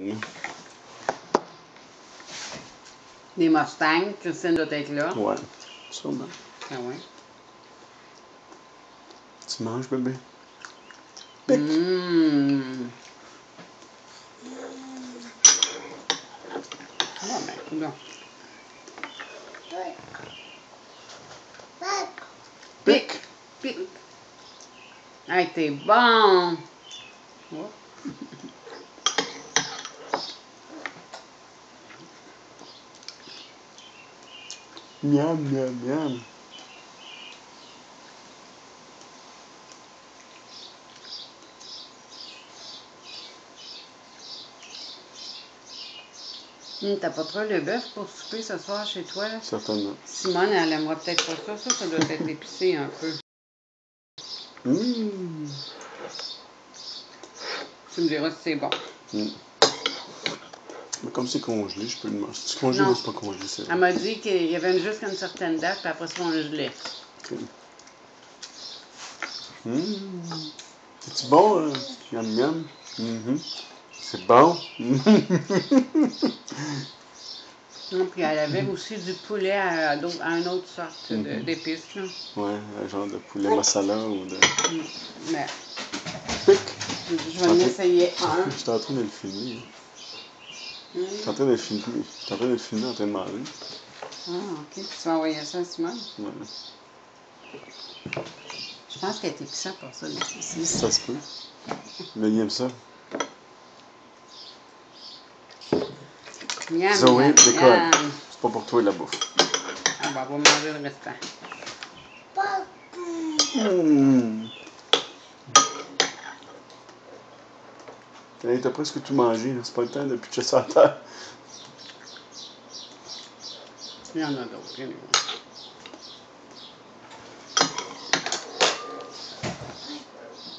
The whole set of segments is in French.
Là. Des Mustangs, Christine doit être là. Ouais, sûrement. Ah ouais. Tu manges, bébé? Bon, ben, coudonc. Pic! Pic! Hey, t'es bon! Oh. Miam, miam, miam. T'as pas trop le bœuf pour souper ce soir chez toi, là? Certainement. Simone, elle aimerait peut-être pas ça. Ça doit être épicé un peu. Tu me diras si c'est bon. Mais comme c'est congelé, je peux le manger. C'est congelé, Non. mais c'est pas congelé, c'est vrai. Elle m'a dit qu'il y avait jusqu'à une certaine date, puis après ça, on le gelait. Okay. C'est-tu bon, Miam, miam? C'est bon? Non, puis elle avait aussi du poulet à une autre sorte d'épices, là. Ouais, un genre de poulet masala ou de... Mais... Pic! Je vais en essayer un. J'étais en train de le filmer. J'étais en train de le filmer. J'étais en train de le filmer en train de manger. Ah, ok. Tu vas envoyer ça à Simone? Ouais. Je pense qu'elle est épicante pour ça, mais c'est Ça se peut. Mais il aime ça. Miam, Zoé, miam, décolle. miam. C'est pas pour toi la bouffe. Ah, ben, on va manger le restant. Hey, t'as presque tout mangé, là. C'est pas le temps de pitcher ça à terre. Il y en a d'autres, anyway.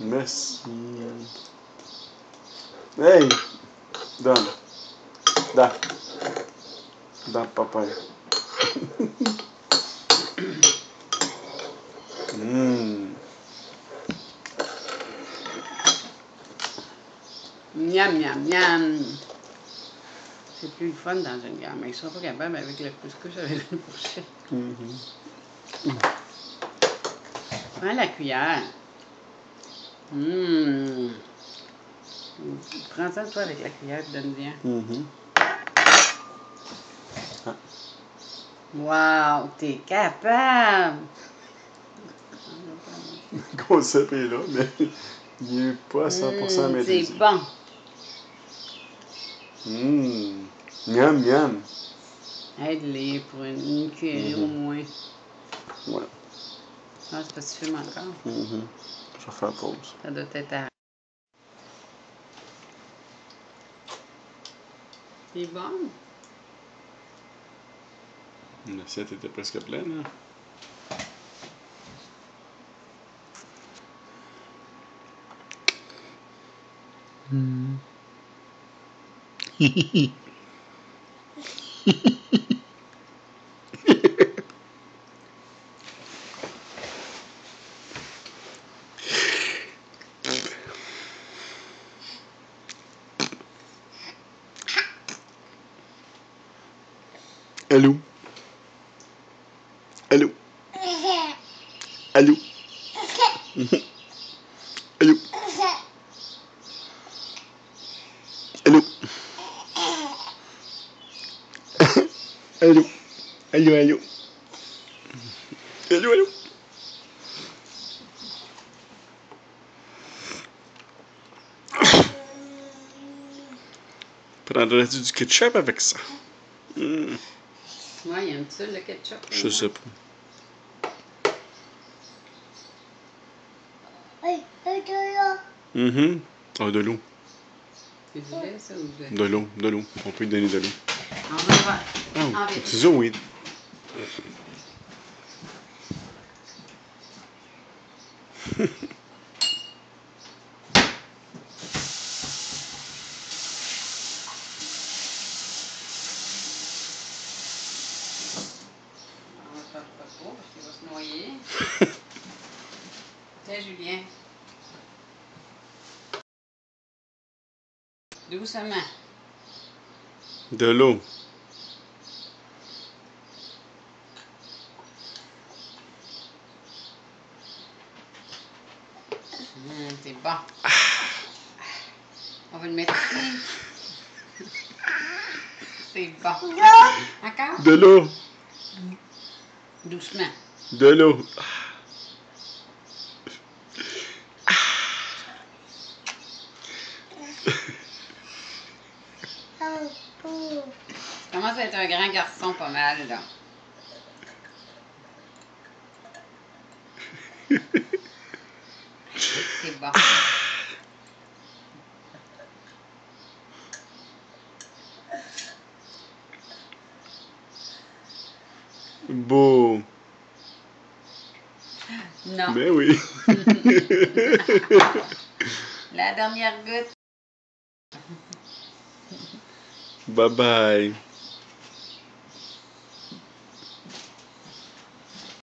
Merci. Hey! Donne. Da. Da, papa. Miam, miam, miam. C'est plus le fun dans une gamme. Mais ils sont pas capables avec le couscous avec une fourchette. Prends la cuillère. Prends ça, toi, avec la cuillère, donne bien. Wow, t'es capable! Le concept est là, mais il n'est pas à 100% maîtrisé. C'est bon. Miam, miam. Aide-les pour une cuillère au moins. Ouais. Ah, c'est parce que tu fumes encore. Je vais faire pause. Ça doit être à... C'est bon? L'assiette était presque pleine, hein? Allô? Allô? Allô? Allô? Allô? Allô? Allô, allô? Allô, allô? Prendrais-tu du ketchup avec ça? Ouais, il aime ça, le ketchup? Je sais pas. Ah, de l'eau. C'est du lait, ça, ou de... De l'eau, de l'eau. On peut lui donner de l'eau. On va voir. Ah, c'est ça, oui. On va faire pas trop parce qu'il va se noyer. Tiens, Julien. Doucement. De l'eau. C'est bon. On va le mettre ici. C'est bon. Encore? De l'eau. Doucement. De l'eau. Tu commences à être un grand garçon pas mal, là. C'est bon. Beau. Non. Mais oui. La dernière goutte. Bye bye.